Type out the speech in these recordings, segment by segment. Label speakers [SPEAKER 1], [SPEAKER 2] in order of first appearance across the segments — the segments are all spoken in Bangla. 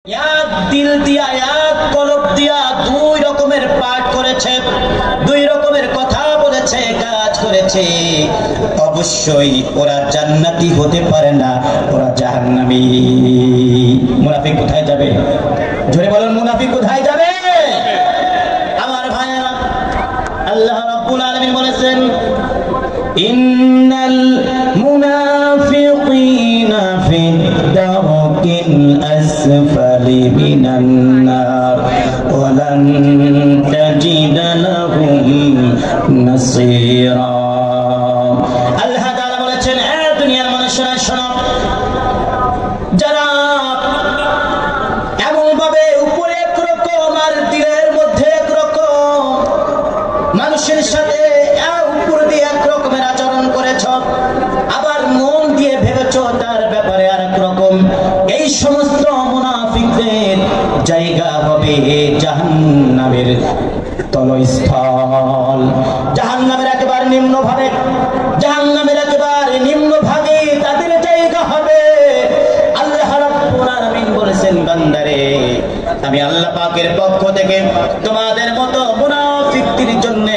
[SPEAKER 1] এক দিল দিয়া এক কলব দিয়া দুই রকমের পাঠ করেছে, দুই রকমের কথা বলেছে, কাজ করেছে, অবশ্যই ওরা জান্নাতি হতে পারে না, ওরা জাহান্নামী। মুনাফিক কোথায় যাবে? জোরে বলুন, মুনাফিক কোথায় যাবে? আমার ভাইয়েরা, আল্লাহ রাব্বুল আলামিন বলেছেন, ইন্নাল মুনাফিকিনা ফিদ দারকিল আসফালি মিনান নার ওয়া লান তাজিদা লাহুম নাসীরা। আল্লাহ তাআলা বলেছেন, হে দুনিয়ার মানুষেরা শোনো, যারা এমন ভাবে উপরে একরকম আর দিলের মধ্যে একরকম, মানুষের সাথে উপর দিয়ে একরকমের আচরণ করেছ, আবার মন দিয়ে ভেবেছ তার ব্যাপারে আর একরকম, এই সমস্ত মুনাফিকদের জায়গা হবে জাহান্নামের তলস্থল। জাহান্নামের একেবারে নিম্ন ভাগে, জাহান্নামের একেবারে নিম্ন ভাগে তাদের জায়গা হবে। আল্লাহ রাব্বুল আলামিন বলেছেন, বান্দারে, আমি আল্লাহ পাকের পক্ষ থেকে তোমাদের মতো মুনাফিকদের জন্য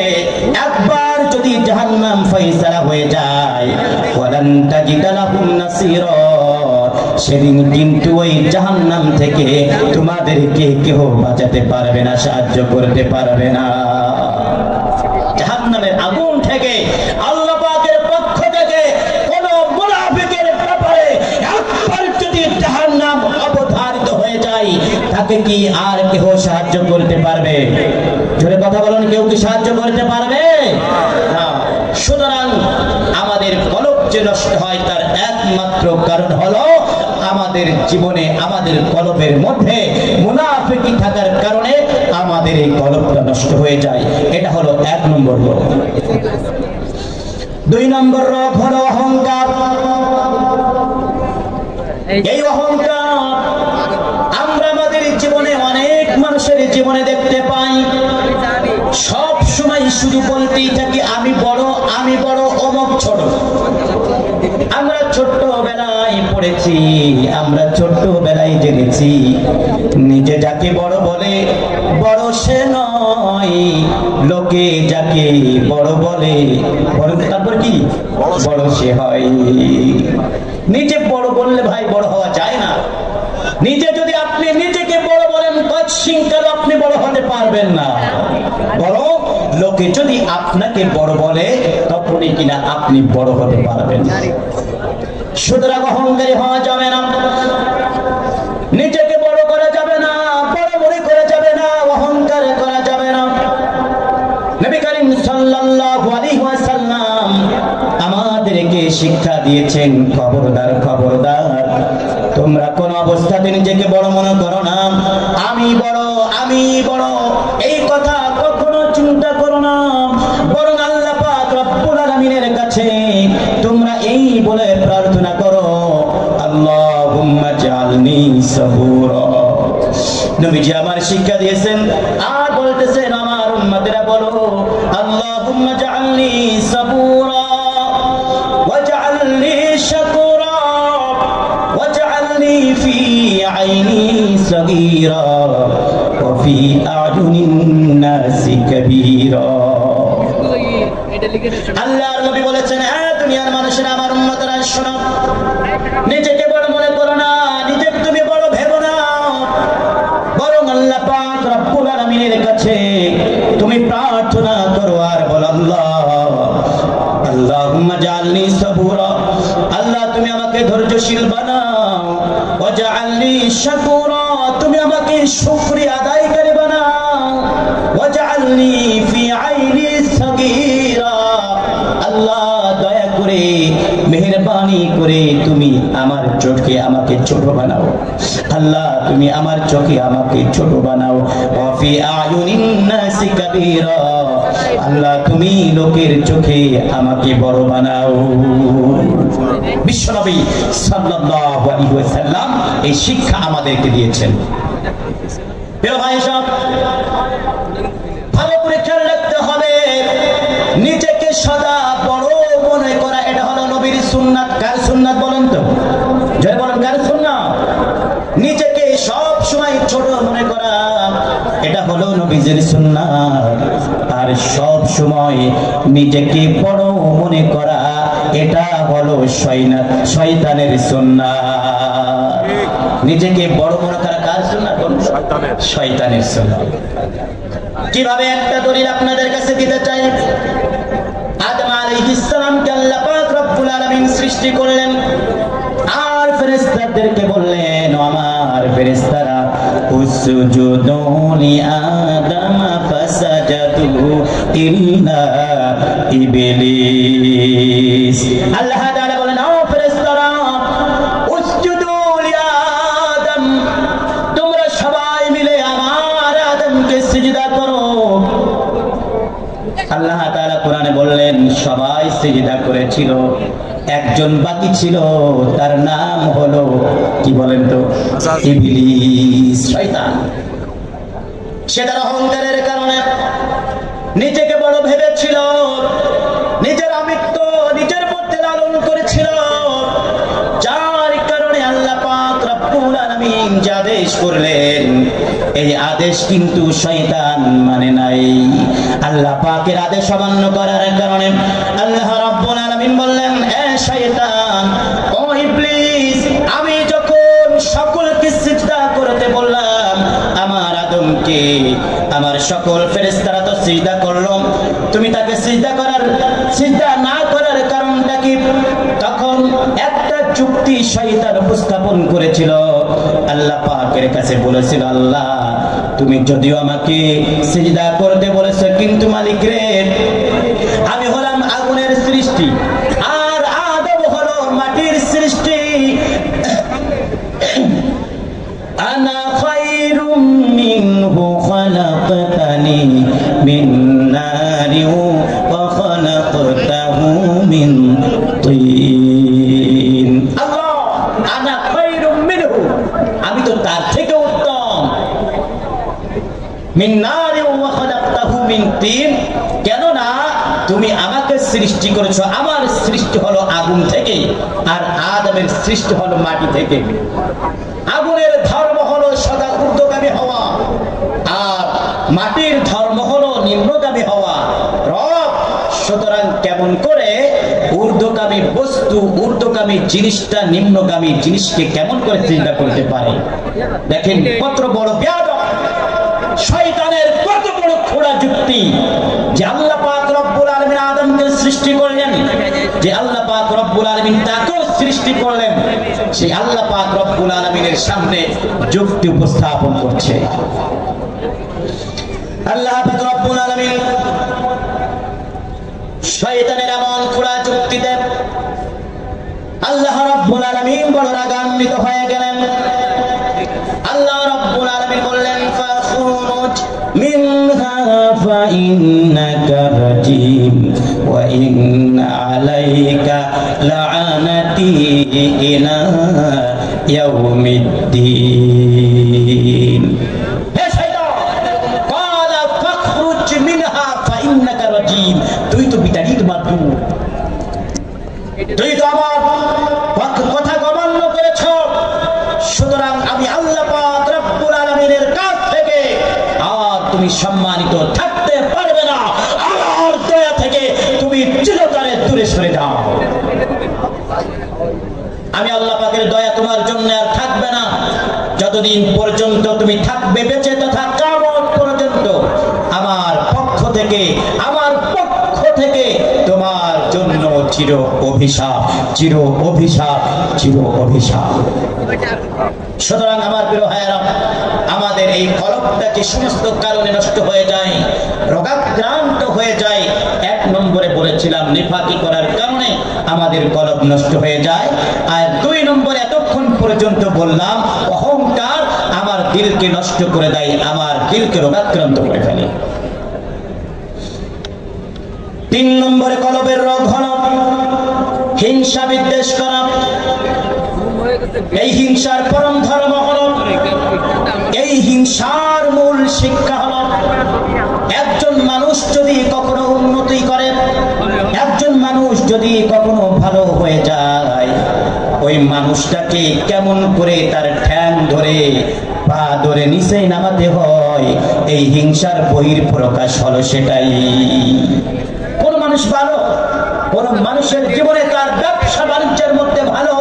[SPEAKER 1] একবার যদি জাহান্নাম ফয়সালা হয়ে যায়, ওয়ালান তাজিদা লাহুম নাসীরা, সেদিন কিন্তু ওই জাহান্নাম থেকে তোমাদেরকে কেউ বাঁচাতে পারবে না, সাহায্য করতে পারবে না। জাহান্নামের আগুন থেকে আল্লাহ পাকের পক্ষ থেকে কোন মুনাফিকের ব্যাপারে একবার যদি জাহান্নাম অবধারিত হয়ে যায়, তাকে কি আর কেউ সাহায্য করতে পারবে? জোরে কথা বলুন, কেউ কি সাহায্য করতে পারবে না? সুতরাং আমাদের কলব যে নষ্ট হয় তার একমাত্র কারণ হলো আমাদের জীবনে, আমাদের কলবের মধ্যে মুনাফিকি থাকার কারণে আমাদের এই কলবটা নষ্ট হয়ে যায়। এটা হলো এক নম্বর রোগ। দুই নম্বর রোগ হলো অহংকার। এই অহংকার আমরা আমাদের জীবনে, অনেক মানুষের জীবনে দেখতে পাই। সব সময় শুধু বলতেই থাকি, আমি বড়, আমি বড়, অমুক ছোট। আমরা ছোট্টবেলায় পড়েছি, আমরা ছোট্টবেলায় জেনেছি, নিজে যাকে বড় বলে বড় সে নয়, লোকে যাকে বড় বলে বড় তারপর কি বড় সে হয়। নিজে বড় বললে ভাই বড় হওয়া যায় না। নিজে যদি আপনি নিজেকে বড় বলেন, কচ্ছিংকাল আপনি বড় হতে পারবেন না। বড় লোকে যদি আপনাকে বড় বলে, তখনই কিনা আপনি বড় হতে পারবেন। সুতরাং অহংকারী হওয়া যাবে না, নিজেকে বড় করা যাবে না, বড় মনে করা যাবে না, অহংকার করা যাবে না। নবী করিম সাল্লাল্লাহু আলাইহি ওয়াসাল্লাম আমাদেরকে শিক্ষা দিয়েছেন, খবরদার, খবরদার, তোমরা কোন অবস্থাতে নিজেকে বড় মনে করো না। আমি বড়, আমি বড়, এই কথা কখনো চিন্তা করো না। বরং আল্লাহ পাক রব্বুল আলামিনের কাছে তোমরা এই বলে প্রার্থনা করো, আল্লাহুম্মা জাআলনি সাবুরা। নবীজি আমার শিক্ষা দিয়েছেন, আর বলতেছেন, আমার উম্মতেরা বলো, আল্লাহুম্মা জাআলনি সাবুরা ওয়াজআলনি শাকুরা ওয়াজআলনি ফি আইনি সগীরা ওয়া ফি আ'য়ুনিন নাসি কাবীরা। আল্লাহর নবী বলেছেন, হ্যাঁ দুনিয়ার মানুষেরা, আমার উম্মতেরা শোনো, নিজেকে বড় মনে করো না, নিজেকে তুমি বড় ভেবো না, বরং আল্লাহ পাক রব্বুল আলামিনের কাছে তুমি প্রার্থনা করো আর বলো, আল্লাহুম্মা জাআলনি সাবুরা, আল্লাহ তুমি আমাকে ধৈর্যশীল বানাও, ওয়াজআলনি শাকুরা, তুমি আমাকে শুকরিয়া আদায়কারী বানাও, ওয়াজআলনি ফি আইনি সগীরা, আল্লাহ দয়া করে, মেহেরবানি করে তুমি আমার চোখে আমাকে ছোট বানাও, আল্লাহ তুমি আমার চোখে আমাকে ছোট বানাও, ওয়া ফি আ'য়ুনিন নাসি কাবীরা, আল্লাহ তুমি লোকের চোখে আমাকে বড় বানাও। বিশ্বনবী সাল্লাল্লাহু আলাইহি ওয়াসাল্লাম এই শিক্ষা আমাদেরকে দিয়েছেন। প্রিয় ভাই সব, ভালো করে খেয়াল রাখতে হবে, নিজেকে সদা বড় মনে করা, এটা হলো নবীর সুন্নাত। কার সুন্নাত বলেন তো? জয় বলেন, কার সুন্নাত? নিজেকে সব সময় সময় ছোট মনে করা এটা হলো নবীজির সুন্নাত, আর সব সময় নিজেকে বড় মনে করা এটা হলো শয়তানের সুন্নাত। নিজেকে বড় মনে করা কার সুন্নাত? শয়তানের সুন্নাত। কিভাবে একটা দলিল আপনাদের কাছে দিতে চাই। আদম আলাইহিস সালামকে আল্লাহ পাক রব্বুল আলামিন সৃষ্টি করলেন, আর ফেরেশতাদেরকে বললেন, আমার ফেরেশতারা উসজুদু লি আদম ফাসাজাদু ইল্লা ইবলিস। আল্লাহ তাআলা বলেন, ও ফেরেশতারা উসজুদু লি আদম, তোমরা সবাই মিলে আমার আদমকে সিজদা করো। আল্লাহ তাআলা কোরআনে বললেন, সবাই সিজদা করেছিল, একজন বাকি ছিল, তার নাম হলো কি বলেন তো? ইবলিস, শয়তান। সে তার অহংকারের কারণে নিজেকে বড় ভেবেছিল, নিজের আমিত্ব নিজের মধ্যে লালন করেছিল, যার কারণে আল্লাহ পাক রব্বুল আলামিন যে আদেশ করলেন, এই আদেশ কিন্তু শয়তান মানে নাই। আল্লাহ পাকের আদেশ অমান্য করার কারণে আল্লাহ রব্বুল আলামিন বললেন, এ শয়তান, ও ইবলিস, আমি যখন সকলকে সিজদা করতে বললাম, আমার আদমকে আমার সকল ফেরেশতারা তো সিজদা করলো, তুমি তাকে সিজদা না করার কারণটা কি? তখন একটা যুক্তি শয়তান উপস্থাপন করেছিল। আল্লাহ পাকের কাছে বলেছিল, আল্লাহ তুমি যদিও আমাকে সিজদা করতে বলেছো, কিন্তু মালিক রে, আমি হলাম আগুনের সৃষ্টি আর আদম হলো মাটির সৃষ্টি। আনা খায়রুম মিনহু খালাকতানি মিন নারি ওয়া খালাকতাহু মিন তিন। আল্লাহ, আনা খায়রুম মিনহু, আমি তো তার থেকে উত্তম। মিন নারি ওয়া খালাকতাহু মিন তিন, কেন না তুমি আমাকে সৃষ্টি করেছো, আমার সৃষ্টি হলো আগুন থেকে, আর আদমের সৃষ্টি হলো মাটি থেকে। আগুনের ধর্ম হলো সদা ঊর্ধ্বগামী হওয়া, আর মাটির ধর্ম হলো নিম্নগামী হওয়া। রব সুতরাং কেমন করে ঊর্ধ্বগামী বস্তু, ঊর্ধ্বগামী জিনিসটা নিম্নগামী জিনিসকে কেমন করে চিন্তা করতে পারে? দেখেন কত বড় বেয়াদব, শয়তানের কত বড় খোঁড়া যুক্তি, যে আল্লাহ পাক রব্বুল আলামিন আদমকে সৃষ্টি করলেন, যে আল্লাহ পাক রব্বুল আলামিন তাকেও সৃষ্টি করলেন, সেই আল্লাহ পাক রব্বুল আলামিনের সামনে যুক্তি উপস্থাপন করছে। আল্লাহ পাক রব্বুল আলামিন শয়তানের এমন খোঁড়া যুক্তিতে আল্লাহ রব্বুল আলামিন বড় রাগান্বিত হয়ে গেলেন। আল্লাহ রব্বুল আলামিন বললেন, ফাখরুজ মিনহা ফাইন্নাকা রাজিম ওয়া ইন্না আলাইকা লাআনাতি ইলা ইয়াউমিদ্দিন। হে শয়তান, ক্বালা ফাখরুজ মিনহা ফাইন্নাকা রাজিম, তুই তো বিতাড়িত মাত্র, তুই তো আমার কথা অমান্য করেছ, সুতরাং আমি আল্লাহ পাক রব্বুল আলামিনের কাছ থেকে আর তুমি সম্মানিত থাকতে পারবে না, আমার দয়া থেকে তুমি চিরতরে দূরে সরে যাও। আমি আল্লাহ পাকের দয়া তোমার জন্য আর থাকবে না, যতদিন পর্যন্ত তুমি থাকবে বেঁচে তথা কিয়ামত পর্যন্ত আমার পক্ষ থেকে তোমার জন্য চির অভিশাপ, চির অভিশাপ, চির অভিশাপ। সুতরাং আমার প্রিয় ভাইয়েরা, আমাদের এই কলবটা যে সমস্ত কারণে নষ্ট হয়ে যায়, রোগাক্রান্ত হয়ে যায়, এক নম্বরে বলেছিলাম নিফাকি করার কারণে আমাদের কলব নষ্ট হয়ে যায়, আর দুই নম্বরে এতক্ষণ পর্যন্ত বললাম অহংকার আমার দিলকে নষ্ট করে দেয়, আমার দিলকে রোগাক্রান্ত করে ফেলে। তিন নম্বরে কলবের রোগ হল হিংসা বিদ্বেষ করা। এই হিংসার পরম ধর্ম হল, এই হিংসার মূল শিক্ষা হল, একজন মানুষ যদি কখনো উন্নতি করে, একজন মানুষ যদি কখনো ভালো হয়ে যায়, ওই মানুষটাকে কেমন করে তার ঠ্যাং ধরে পা ধরে নিচেই নামাতে হয়, এই হিংসার বহির প্রকাশ হলো সেটাই। কোন মানুষ ভালো, কোন মানুষের জীবনে তার ব্যবসা বাণিজ্যের মধ্যে ভালো,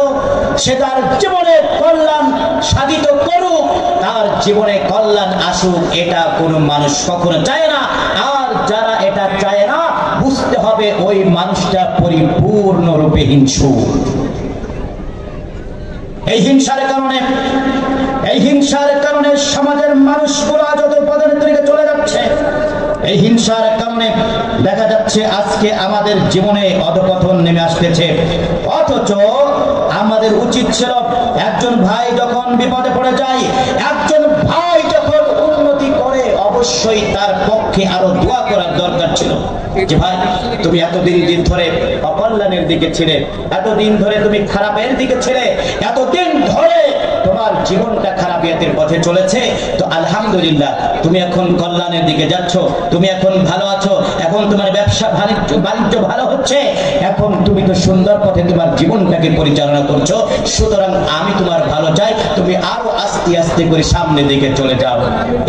[SPEAKER 1] সে তার জীবনে কল্যাণ সাধিত করুক, তার জীবনে কল্যাণ আসুক, এটা কোন মানুষ কখনো চায় না। আর যারা এটা চায় না, বুঝতে হবে ওই মানুষটা পরিপূর্ণরূপে হিংসু। এই হিংসার কারণে সমাজের মানুষগুলো যত পদোন্নতির দিকে চলে যাচ্ছে। এই হিংসার কারণে দেখা যাচ্ছে আজকে আমাদের জীবনে অধঃপতন নেমে আসতেছে। অথচ আমাদের উচিত ছিল একজন ভাই যখন বিপদে পড়ে যায়, একজন ভাই যখন উন্নতি করে, অবশ্যই তার পক্ষে আরো দোয়া করার দরকার ছিল যে ভাই তুমি এতদিন ধরে অকল্যাণের দিকে ছিলে, এতদিন ধরে তুমি খারাপের দিকে ছিলে, এতদিন ধরে তোমার জীবনটা খারাপিয়াতের পথে চলেছে, তো আলহামদুলিল্লাহ তুমি এখন কল্যাণের দিকে যাচ্ছ, তুমি এখন ভালো আছো, এখন তোমার ব্যবসা বাণিজ্য ভালো হচ্ছে, এখন তুমি তো সুন্দর পথে তোমার জীবনটাকে পরিচালনা করছো, সুতরাং আমি তোমার ভালো চাই, তুমি আরো আস্তে আস্তে করে সামনের দিকে চলে যাও।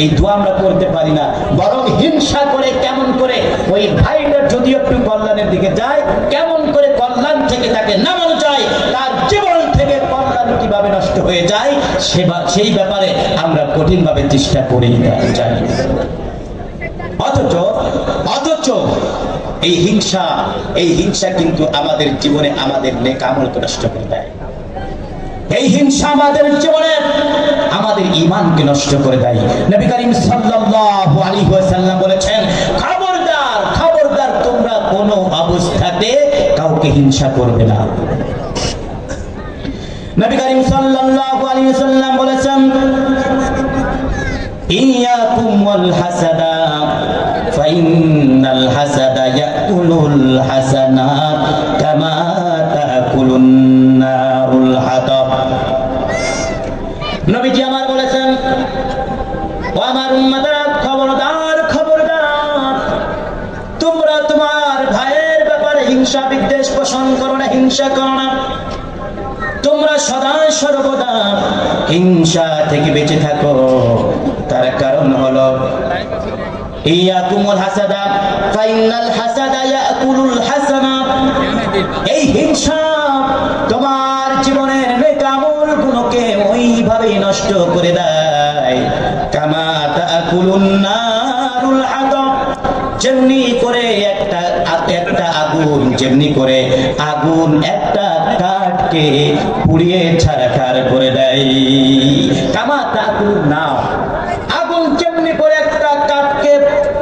[SPEAKER 1] এই দোয়া আমরা করতে পারি না, বরং হিংসা করে কেমন করে ওই ভাইটা যদি একটু কল্যাণের দিকে যায়, কেমন করে কল্যাণ থেকে তাকে নামানো যায়, তার জীবন থেকে কল্যাণ কিভাবে নষ্ট হয়ে যায় সেই ব্যাপারে আমরা কঠিনভাবে চেষ্টা করি যাই। অথচ এই হিংসা কিন্তু আমাদের জীবনে আমাদের নেক আমলকে নষ্ট করে দেয়। এই হিংসা আমাদের জীবনে আমাদের ঈমানকে নষ্ট করে দেয়। নবী করিম সাল্লাল্লাহু আলাইহি ওয়াসাল্লাম বলেছেন, খবরদার খবরদার তোমরা কোনো অবস্থাতে কাউকে হিংসা করবে না। নবী করিম সাল্লাল্লাহু আলাইহি ওয়াসাল্লাম বলেছেন, ইয়াকুম ওয়াল হাসাদা ফাইন্নাল হাসাদা ইয়াকুলুল হাসানাত কামা তাকুলুন নারুল হাতাব। নবীজি আমার বলেছেন, ও আমার উম্মতরা, খবরদার খবরদার তোমরা তোমার ভাইয়ের ব্যাপারে হিংসা বিদ্বেষ পোষণ করো না, হিংসা করো না। তোমরা সদা সর্বদা হিংসা থেকে বেঁচে থাকো। তার কারণ হলো ইয়াকুমুল হাসাদা ফাইনাল হাসাদা ইয়াকুলুল হাসানাত। এই হিংসা তোমার জীবনের নেক আমলগুলোকে ওইভাবেই নষ্ট করে দেয়, কামা তাকুলুন নারুল হাতাব। যেমনি করে একটা আগুন, যেমনি করে আগুন একটা কাঠকে পুড়িয়ে ছারখার করে দেয়, কামা তাকুলুন নার, আগুন যেমনি করে একটা কাঠকে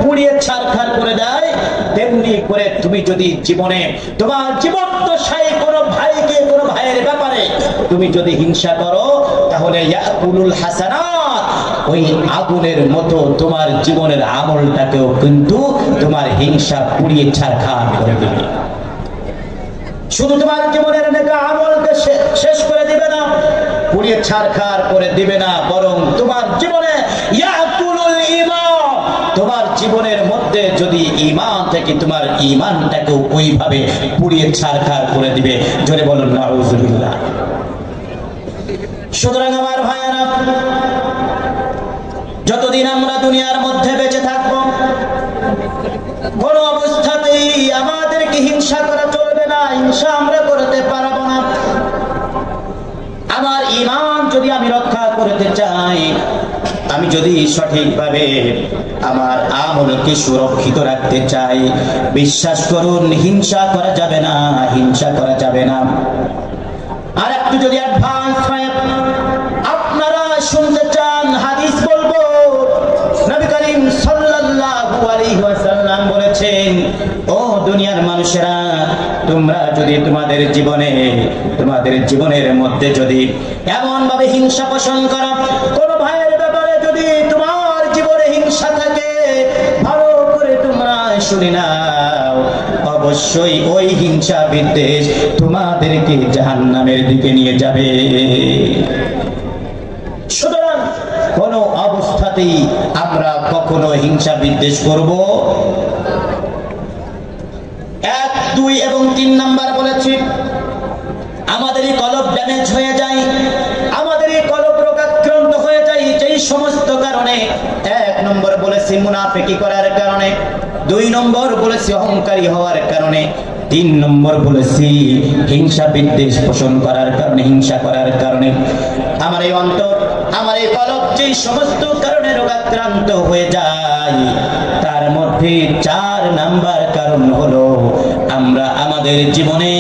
[SPEAKER 1] পুড়িয়ে ছারখার করে দেয়, তেমনি করে তুমি যদি জীবনে তোমার জীবদ্দশায় কোনো ভাইকে, কোনো ভাইয়ের ব্যাপারে তুমি যদি হিংসা করো, তাহলে ইয়াকুলুল হাসানাত, ওই আগুনের মতো তোমার জীবনের আমলটাকেও কিন্তু তোমার হিংসা পুড়িয়ে ছারখার করে দেবে। শুধু তোমার জীবনের নেক আমলকে শেষ করে দিবে না, পুড়িয়ে ছারখার করে দিবে না, বরং তোমার জীবনে ইয়াকুলুল ঈমান, তোমার জীবনের মধ্যে যদি ঈমান থেকে তোমার ঈমানটাকে ওইভাবে পুড়িয়ে ছারখার করে দিবে। জোরে বলুন নাউযুবিল্লাহ। সুতরাং আমার ভাইয়েরা, যতদিন আমরা দুনিয়ার মধ্যে বেঁচে থাকবো, কোন অবস্থাতেই আমাদেরকে হিংসা করা চলবে না, হিংসা আমরা করতে পারবো না। আমার ঈমান যদি আমি রক্ষা করতে চাই, আমি যদি সঠিকভাবে আমার আমলকে সুরক্ষিত রাখতে চাই, বিশ্বাস করুন হিংসা করা যাবে না, হিংসা করা যাবে না। আর একটু যদি অ্যাডভান্স হয়, আপনারা শুনতে চান, হাদিস বলবো, নবী করিম সাল্লাল্লাহু আলাইহি ওয়াসাল্লাম বলেছেন, ও দুনিয়ার মানুষেরা, তোমরা যদি তোমাদের জীবনের মধ্যে যদি এমন ভাবে হিংসা পোষণ করো, কোন ভাইয়ের ব্যাপারে যদি তোমার জীবনে হিংসা থাকে, ভালো করে তোমরা শুনে নাও, অবশ্যই ওই হিংসা বিদ্বেষ তোমাদেরকে জাহান্নামের দিকে নিয়ে যাবে। সুতরাং কোন অবস্থাতেই আমরা কখনো হিংসা বিদ্বেষ করব। 1, 2 এবং 3 নাম্বার বলেছি, আমাদের এই কলব ড্যামেজ হয়ে যায়, আমাদের এই কলব রোগাক্রান্ত কারণে, 1 নম্বর বলেছি মুনাফিকি করার কারণে, 2 নম্বর বলেছি অহংকারী হওয়ার কারণে, 3 নম্বর বলেছি হিংসা বিদ্বেষ পোষণ করার কারণে, হিংসা করার কারণে। আমার এই অন্তর, আমার এই কলব যে সমস্ত কারণে রোগাক্রান্ত হয়ে যায়, তার মধ্যে 4 নাম্বার কারণ হলো আমরা আমাদের জীবনে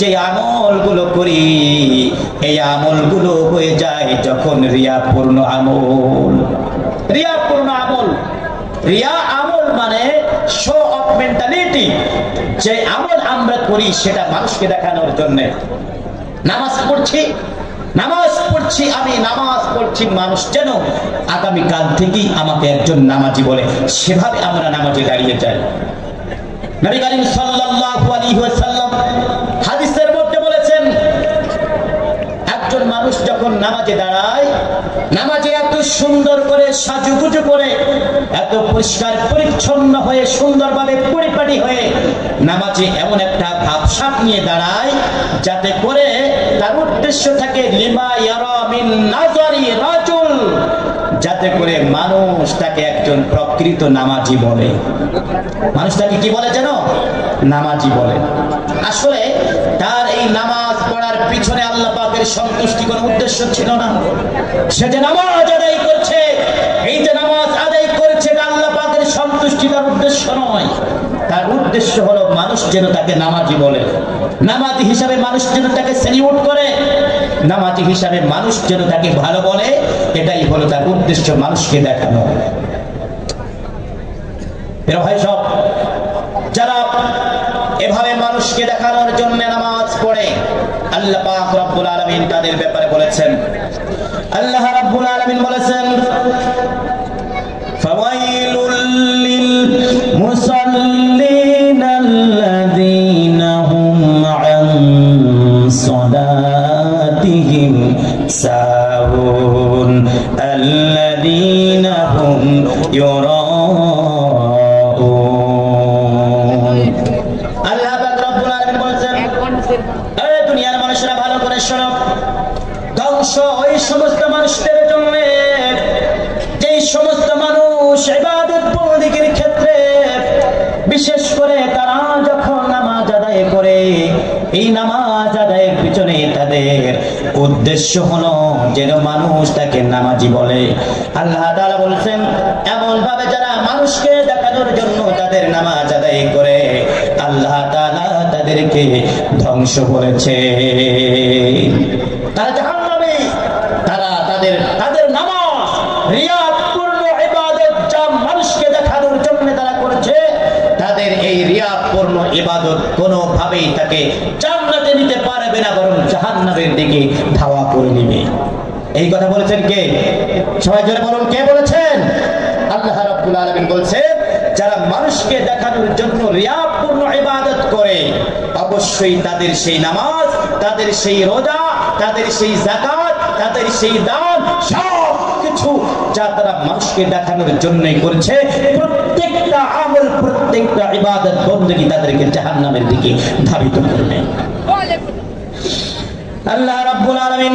[SPEAKER 1] যে আমলগুলো করি, এই আমলগুলো হয়ে যায় যখন রিয়াপূর্ণ আমল। রিয়াপূর্ণ আমল, রিয়া আমল মানে শো অফ মেন্টালিটি। যে আমল আমরা করি সেটা মানুষকে দেখানোর জন্য। নামাজ পড়ছি, আমি নামাজ পড়ছি, মানুষ যেন আগামীকাল থেকেই আমাকে একজন নামাজি বলে, সেভাবে আমরা নামাজে দাঁড়িয়ে যাই। নবী করিম সাল্লাল্লাহু আলাইহি ওয়াসাল্লাম হাদিসের মধ্যে বলেছেন, একজন মানুষ যখন নামাজে দাঁড়ায়, নামাজে এত সুন্দর করে সাজুগুজু করে, এত পরিষ্কার পরিচ্ছন্ন হয়ে, সুন্দরভাবে পরিপাটি হয়ে নামাজে এমন একটা ভাবসাব নিয়ে দাঁড়ায়, যাতে করে তার উদ্দেশ্য থাকে লিমা ইয়ারা মিন নাজারি রাজুল, যাতে করে মানুষ তাকে একজন প্রকৃত নামাজি বলে। মানুষ তাকে কি বলে যেন? নামাজি বলে। আসলে তার এই নামাজ পড়ার পিছনে আল্লাহ পাকের সন্তুষ্টি কোনো উদ্দেশ্য ছিল না। সে যে নামাজ আদায় করছে, এই যে নামাজ আদায় করছে, এটা আল্লাহ পাকের সন্তুষ্টি তার উদ্দেশ্য নয়। তার উদ্দেশ্য হলো মানুষ যেন তাকে নামাজি বলে, নামাজি হিসাবে মানুষ যেন তাকে সেলিউট করে, নামাজি হিসাবে মানুষ যেন তাকে ভালো বলে, এটাই হলো তার উদ্দেশ্য, মানুষকে দেখানো। এর ভাই সব যারা এভাবে মানুষকে দেখানোর জন্য নামাজ পড়ে, আল্লাহ পাক রব্বুল আলামিন তাদের ব্যাপারে বলেছেন, আল্লাহ রাব্বুল আলামিন বলেছেন, ফাওয়াইলুল লিল মুসাল্লিন আল্লাযীনা হুম আন সালাতিহিম সাহুন আল্লাযীনা হুম ইউরাউন। আল্লাহ পাক রব্বুল আলামিন বলেছেন, এই দুনিয়ার মানুষরা ভালো করে শোনো, ধ্বংস ওই সমস্ত মানুষদের জন্য যেই সমস্ত মানুষ ইবাদত বন্দেগীর ক্ষেত্রে, বিশেষ করে তারা যখন নামাজ আদায় করে, এই নামাজ আদায়ের পিছনে তাদের উদ্দেশ্য হলো যেন মানুষ তাকে নামাজি বলে। আল্লাহ তাআলা বলছেন, এমন ভাবে যারা মানুষকে দেখানোর জন্য তাদের নামাজ আদায় করে, আল্লাহ তাআলা তাদেরকে ধ্বংস করেছে। তারা জাহান্নামী, তারা তাদের নামাজ রিয়াপূর্ণ ইবাদত যা মানুষকে দেখানোর জন্য তারা করেছে, তাদের এই রিয়াপূর্ণ ইবাদত কোনোভাবেই তাকে জান্নাতে নিতে পারবে না, বরং জাহান্নামের দিকে ধাওয়া করে নেবে। এই কথা বলেছেন কে? সবাই জোরে বলুন, কে বলেছেন? আল্লাহ রাব্বুল আলামিন বলছেন, যারা মানুষকে দেখানোর জন্য রিয়াপূর্ণ ইবাদত করে, অবশ্যই তাদের সেই নামাজ, তাদের সেই রোজা, তাদের সেই যাকাত, তাদের সেই দান, সব কিছু যা তারা মানুষকে দেখানোর জন্যই করেছে, প্রত্যেকটা আমল, প্রত্যেকটা ইবাদত বন্দেগী তাদেরকে জাহান্নামের দিকে ধাবিত করবে। আল্লাহ রাব্বুল আলামিন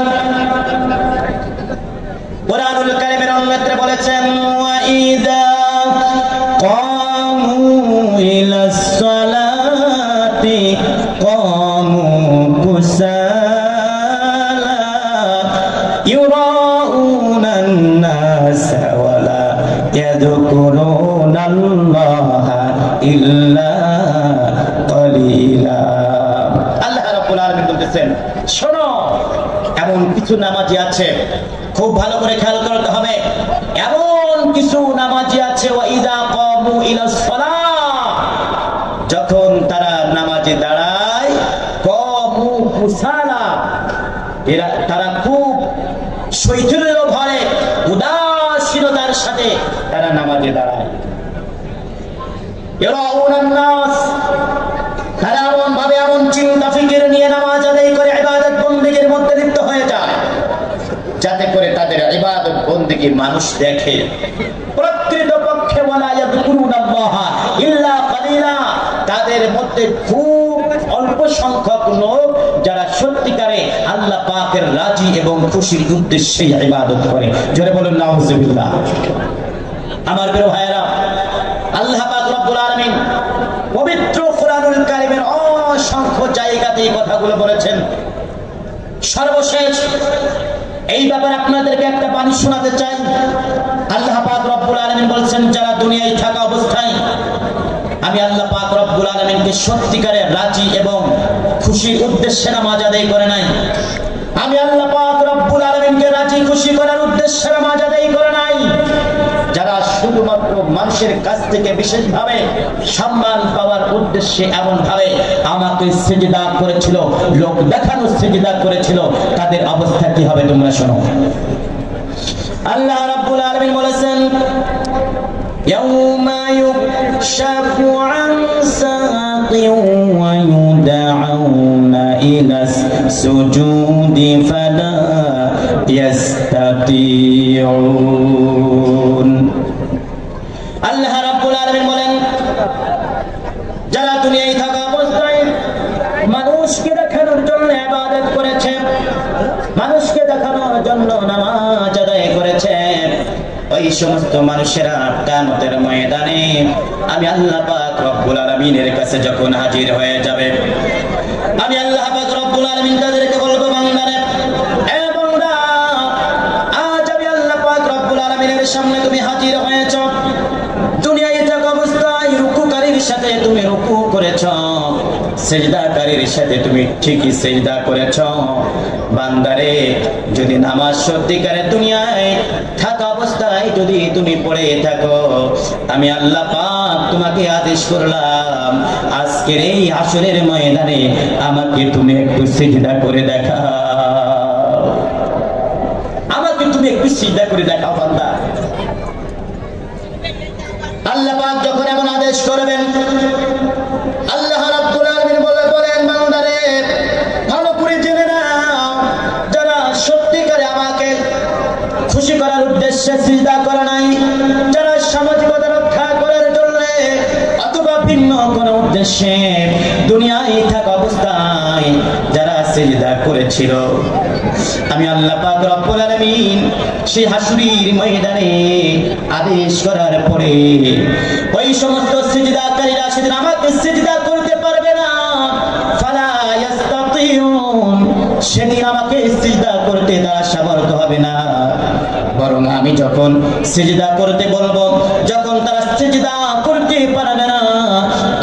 [SPEAKER 1] কুরআনুল কারীমের অন্যত্র বলেছেন, ওয়া ইযা কামু ইলাস সালাতি কামু কুসালা ইউরাউনান নাস ওয়া লা ইয়াযকুরুনাল্লাহা ইল্লা কালিলা। আল্লাহ রাব্বুল আলামিন বলতেছেন, শোনো, এমন কিছু নামাজি আছে, খুব ভালো করে খেয়াল করতে হবে, এমন কিছু নামাজি আছে, ওয়া ইযা কামু ইলাস সালাহ, যখন তারা নামাজে দাঁড়ায়, কামু কুসালা, তারা খুব শৈথিল্য ভরে, উদাসীনতার সাথে তারা নামাজে দাঁড়ায়। ইরাউনান নাস, তারা এমন ভাবে, এমন চিন্তা ফিকির নিয়ে নামাজ আদায় করে ইবাদত বন্দেগীর মধ্যে লিপ্ত হয়ে যায়, যাতে করে তাদের ইবাদত বন্দেগী মানুষ দেখে। প্রকৃতপক্ষে ওয়ালা ইয়াযকুরুনাল্লাহা ইল্লা কালিলা, তাদের মধ্যে খুব অল্প সংখ্যক লোক যারা সত্যিকারে আল্লাহ পাকের রাজি এবং খুশির উদ্দেশ্যে ইবাদত করে। জোরে বলুন নাউজুবিল্লাহ। আমার প্রিয় ভাইয়েরা, আল্লাহ পাক রব্বুল আলামিন পবিত্র কোরআনুল কারীমের অসংখ্য জায়গাতে এই কথাগুলো বলেছেন। সর্বশেষ এই ব্যাপারে আপনাদেরকে একটা বাণী শোনাতে চাই। আল্লাহ পাক রব্বুল আলামিন বলেছেন, যারা দুনিয়ায় থাকা অবস্থায় আমি আল্লাহ পাক রব্বুল আলামিনকে সত্যিকারের রাজি এবং খুশির উদ্দেশ্যে নামাজ আদায় করে নাই, আমি আল্লাহ পাক রব্বুল আলামিনকে রাজি খুশি করার উদ্দেশ্যে নামাজ আদায় করে নাই, যারা শুধুমাত্র মানুষের কাছ থেকে বিশেষভাবে সম্মান পাওয়ার উদ্দেশ্যে এমন ভাবে আমাকে সিজদা করেছিল, লোক দেখানো সিজদা করেছিল, তাদের অবস্থা কি হবে তোমরা শোনো। আল্লাহ রাব্বুল আলামিন বলেছেন, ইয়াউমা ইউকশাফু আন সাকিন ওয়া ইউদআউনা ইলাস সুজুদি ফালা ইয়াস্তাতিউন। আল্লাহ রাব্বুল আলামিন বলেন, যারা দুনিয়ায় থাকা অবস্থায় মানুষকে দেখানোর জন্য ইবাদত করেছে, মানুষকে দেখানোর জন্য নামাজ আদায় করেছে, ওই সমস্ত মানুষেরা কিয়ামতের ময়দানে আমি আল্লাহ পাক রব্বুল আলামিনের কাছে যখন হাজির হয়ে যাবে, আমি আল্লাহ পাক রব্বুল আলামিন তাদেরকে বলবো, বান্দারে, এ বান্দা, আজ আমি আল্লাহ পাক রব্বুল আলামিনের সামনে তুমি হাজির হয়েছ। দুনিয়ায় থাকা অবস্থায় রুকুকারীর সাথে তুমি রুকু করেছ, সিজদাকারীর সাথে তুমি ঠিকই সিজদা করেছ। বান্দারে, যদি নামাজ সত্যিকারে দুনিয়ায় থাকা অবস্থায় যদি তুমি পড়ে থাকো, আমি আল্লাহ পাক তোমাকে আদেশ করলাম, আজকের এই হাসরের ময়দানে আমাকে তুমি একটু সিজদা করে দেখাও, আমাকে তুমি একটু সিজদা করে দেখাও বান্দা। আল্লাহ পাক যখন এমন আদেশ করবেন, আল্লাহ রাব্বুল আলামিন বলেন, বান্দারে, ভালো করে জেনে নাও, যারা সত্যিকারে আমাকে খুশি করার উদ্দেশ্যে সিজদা করে নাই, যারা সামাজিকতা রক্ষা করার জন্য অথবা ভিন্ন কোনো উদ্দেশ্যে দুনিয়ায় থাকা অবস্থায় যারা সিজদা করেছিল, আমি আল্লাহ পাক রব্বুল আলামিন সেই হাসরের ময়দানে আদেশ করার পরে ওই সমস্ত সিজদাকারীরা সেদিন আমাকে সিজদা করতে পারবে না, ফালা ইয়াস্তাতিউন, সেদিন আমাকে সিজদা করতে তারা সামর্থ্য হবে না। বরং আমি যখন সিজদা করতে বলবো, যখন তারা সিজদা করতে পারবে না,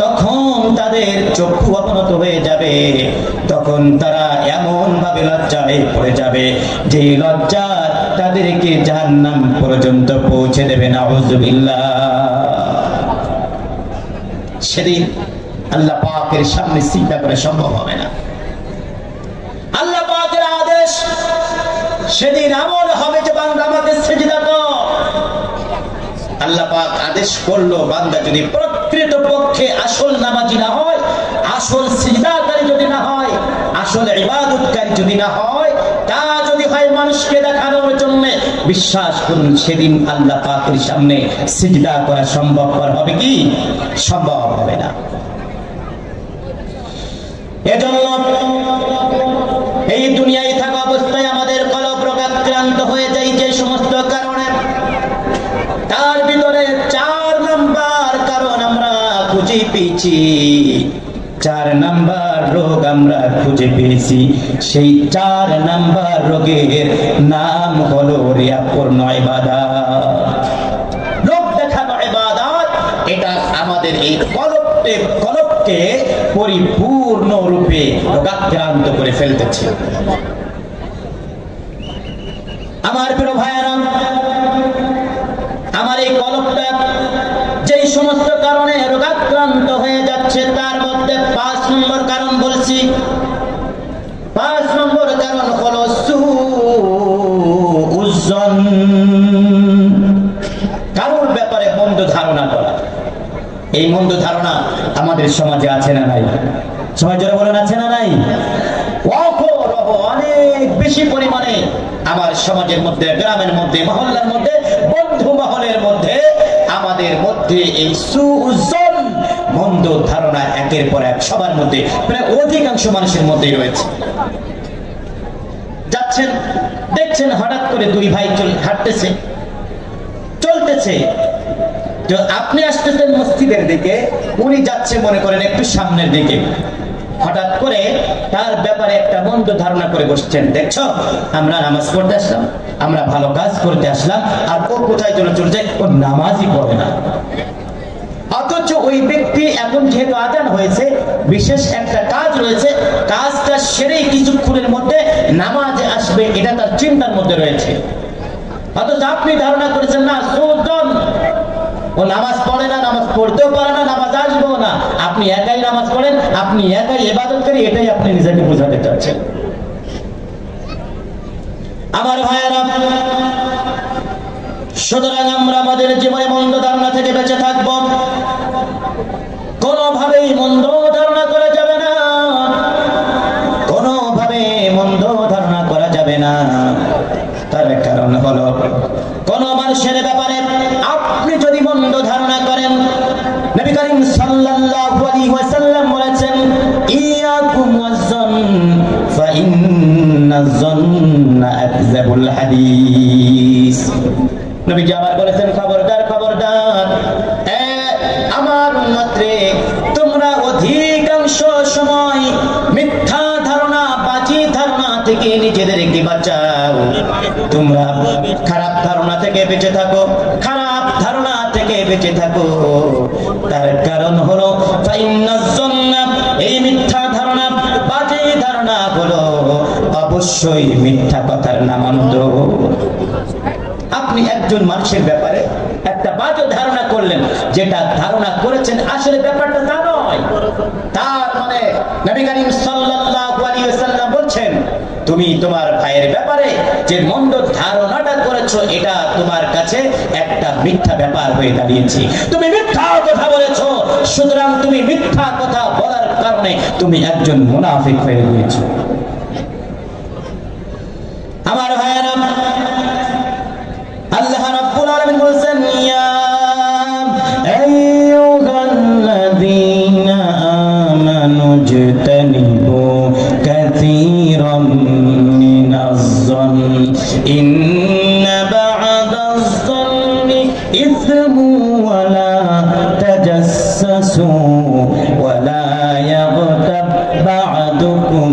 [SPEAKER 1] তখন তাদের চক্ষু অবনত হয়ে যাবে, তখন তারা এমন ভাবে লজ্জায় পড়ে যাবে যে লজ্জা তাদেরকে জাহান্নাম পর্যন্ত পৌঁছে দেবে। নাউযুবিল্লাহ। সেদিন আল্লাহ পাকের সামনে সিজদা করা সম্ভব হবে না। আল্লাহ পাকের আদেশ সেদিন এমন হবে যে বান্দা আমাকে সিজদা কর। আল্লাহ পাক আদেশ করলো, বান্দা যদি প্রকৃত পক্ষে আসল নামাজি না হয়, আসল সিজদাকারী যদি না হয়, আসল ইবাদতকারী যদি না হয়, তা যদি হয় মানুষকে দেখানোর জন্য, বিশ্বাস করুন সেদিন আল্লাহ পাকের সামনে সিজদা করা সম্ভবপর হবে কি? সম্ভব হবে না। এজন্য এই দুনিয়ায় থাকা অবস্থায় আমাদের কলব রোগাক্রান্ত হয়ে যায় যে সমস্ত কারণে, তার ভিতরে 4 নাম্বার কারণ আমরা খুঁজে পেয়েছি, 4 নাম্বার রোগ আমরা খুঁজে পেয়েছি। সেই 4 নাম্বার রোগের নাম হলো রিয়াপূর্ণ ইবাদত, লোক দেখানো ইবাদত। এটা আমাদের এই কলবকে পরিপূর্ণ রূপে রোগাক্রান্ত করে ফেলতেছে। আমার প্রিয় ভাইয়েরা, আমার এই কলবটা যেই সমস্ত কারণে রোগাক্রান্ত হয়ে যাচ্ছে, তার মধ্যে 5 নম্বর কারণ বলছি। 5 নম্বর কারণ হলো সুউজ্জন, কারোর ব্যাপারে মন্দ ধারণা করা। এই মন্দ ধারণা আমাদের সমাজে আছে না নাই? সবাই জোরে বলেন, আছে না নাই? অনেক বেশি পরিমাণে আমার সমাজের মধ্যে, গ্রামের মধ্যে, মহল্লার মধ্যে, বন্ধু মহলের মধ্যে, আমাদের মধ্যে এই সুউজ্জন মন্দ ধারণা একের পর এক সবার মধ্যে, প্রায় অধিকাংশ মানুষের মধ্যেই রয়েছে। যাচ্ছেন, দেখছেন হঠাৎ করে 2 ভাই হাঁটতেছে, চলতেছে, তো আপনি আসতেছেন মসজিদের দিকে, উনি যাচ্ছে মনে করেন একটু সামনের দিকে, হঠাৎ করে তার ব্যাপারে একটা মন্দ ধারণা করে বসছেন, দেখছো আমরা নামাজ পড়তে আসলাম, আমরা ভালো কাজ করতে আসলাম, আর ও কোথায় যেন চলে যায়, ও নামাজই পড়ে না। অথচ ওই ব্যক্তি এখন যেহেতু আজান হয়েছে, বিশেষ একটা কাজ রয়েছে, কাজটা সেরেই কিছুক্ষণের মধ্যে নামাজে আসবে, এটা তার চিন্তার মধ্যে রয়েছে। অথচ আপনি ধারণা করেছেন না, ও নামাজ পড়ে না, নামাজ পড়তেও পারে না, নামাজ আসবেও না। আপনি একাই নামাজ পড়েন, আপনি একাই ইবাদত করেন, এটাই আপনি নিজেকে বোঝাতে চাচ্ছেন। আমার ভাইয়েরা, সুতরাং আমরা আমাদের জীবনে মন্দ ধারণা থেকে বেঁচে থাকবো। কোনোভাবেই মন্দ ধারণা করা যাবে না, কোনোভাবে মন্দ ধারণা করা যাবে না। তার কারণ হলো, কোন মানুষের ব্যাপারে আপনি যদি মন্দ ধারণা করেন, নবী করিম সাল্লাল্লাহু আলাইহি ওয়াসাল্লাম বলেছেন, ইয়াকুম ওয়াজ-যন ফাইন্নাজ যন্না আকযাবুল হাদিস। নবীজি আবার বলেছেন, খবরদার খবরদার, আমার উম্মতরে, তোমরা অধিকাংশ সময় মিথ্যা ধারণা, বাজে ধারণা থেকে নিজেদেরকে বাঁচাও। তোমরা খারাপ ধারণা থেকে বেঁচে থাকো, খারাপ ধারণা থেকে বেঁচে থাকো। তার কারণ হলো ফাইন্নাজ যন্না, এই মিথ্যা ধারণা, বাজে ধারণা হলো অবশ্যই মিথ্যা কথার নামান্তর। আপনি একজন মানুষের ব্যাপারে একটা বাজে ধারণা করলেন, যেটা ধারণা করেছেন আসলে ব্যাপারটা তা নয়। তার মানে নবী করিম সাল্লাল্লাহু আলাইহি ওয়াসাল্লাম বলছেন, তুমি তোমার ভাইয়ের ব্যাপারে যে মন্দ ধারণাটা করেছো, এটা তোমার কাছে একটা মিথ্যা ব্যাপার হয়ে দাঁড়িয়েছে। তুমি মিথ্যা কথা বলেছো, সুতরাং তুমি মিথ্যা কথা বলার কারণে তুমি একজন মুনাফিক হয়ে গিয়েছো। আমার ভাইয়েরা, আল্লাহ রাব্বুল আলামিন বলেন, ইয়া আইয়ুহাল্লাযীনা আমানু জতানিবু কাসীরাম মিনাজ-যন ইন্না বা'দাজ-যন্নি ইসমু ওয়া লা তাজাসসু ওয়া লা ইয়াগতাব বা'দুকুম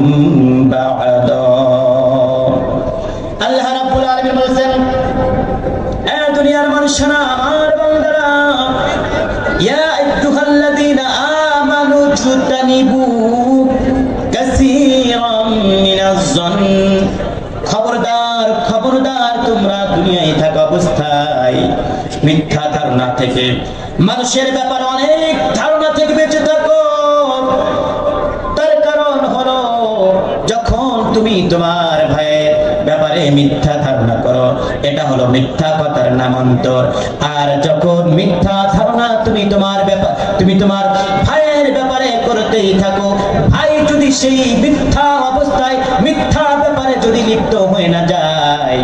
[SPEAKER 1] বা'দা। আল্লাহ রাব্বুল আলামিন বলেন, দুনিয়ার মানুষরা, আমার বান্দারা, ইয়া আইয়ুহাল্লাযীনা আমানু জতানিবু কাসীরাম মিনাজ-যন, খবরদার খবরদার, তোমরা দুনিয়ায় থাকা অবস্থায় মিথ্যা ধারণা থেকে, মানুষের ব্যাপারে অনেক ধারণা থেকে বেঁচে থাকো। তার কারণ হলো, যখন তুমি তোমার ভাইয়ের ব্যাপারে মিথ্যা ধারণা করো, এটা হলো মিথ্যা কথার নামান্তর। আর যখন মিথ্যা ধারণা তুমি তোমার ভাইয়ের ব্যাপারে করতেই থাকো, ভাই যদি সেই মিথ্যা অবস্থায়, মিথ্যা ব্যাপারে যদি লিপ্ত হয়ে না যায়,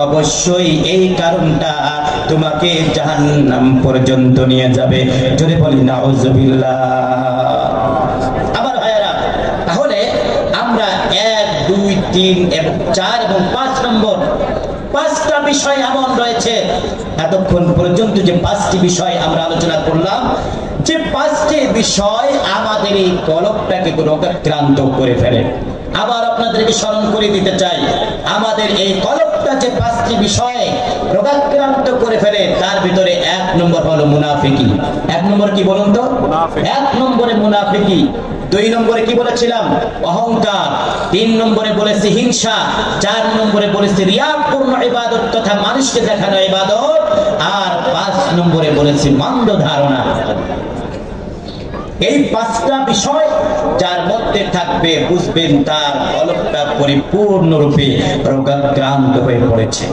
[SPEAKER 1] অবশ্যই এই কারণটা তোমাকে জাহান্নাম পর্যন্ত নিয়ে যাবে। যদি বলি নাউজুবিল্লাহ। আবার ভাইয়েরা, তাহলে আমরা 1, 2, 3, 4 এবং 5 নম্বর 5টা বিষয় এমন রয়েছে। এতক্ষণ পর্যন্ত যে 5টি বিষয় আমরা আলোচনা করলাম, যে 5টি বিষয় আমাদের এই কলবটাকে রোগাক্রান্ত করে ফেলে। আবার আপনাদেরকে স্মরণ করে দিতে চাই, আমাদের এই কলবটা যে 5টি বিষয়ে রোগাক্রান্ত করে ফেলে, তার ভিতরে 1 নম্বর হলো মুনাফিকি। 1 নম্বর কি বলুন তো? 1 নম্বরে মুনাফিকি। 2 নম্বরে কি বলেছিলাম? অহংকার। 3 নম্বরে বলেছি হিংসা। 4 নম্বরে বলেছি রিয়াপূর্ণ ইবাদত তথা মানুষকে দেখানো ইবাদত। আর 5 নম্বরে বলেছি মন্দ ধারণা। এই 5টা বিষয় যার মধ্যে থাকবে, বুঝবেন তার কলবটা পরিপূর্ণরূপে রোগাক্রান্ত হয়ে পড়েছে।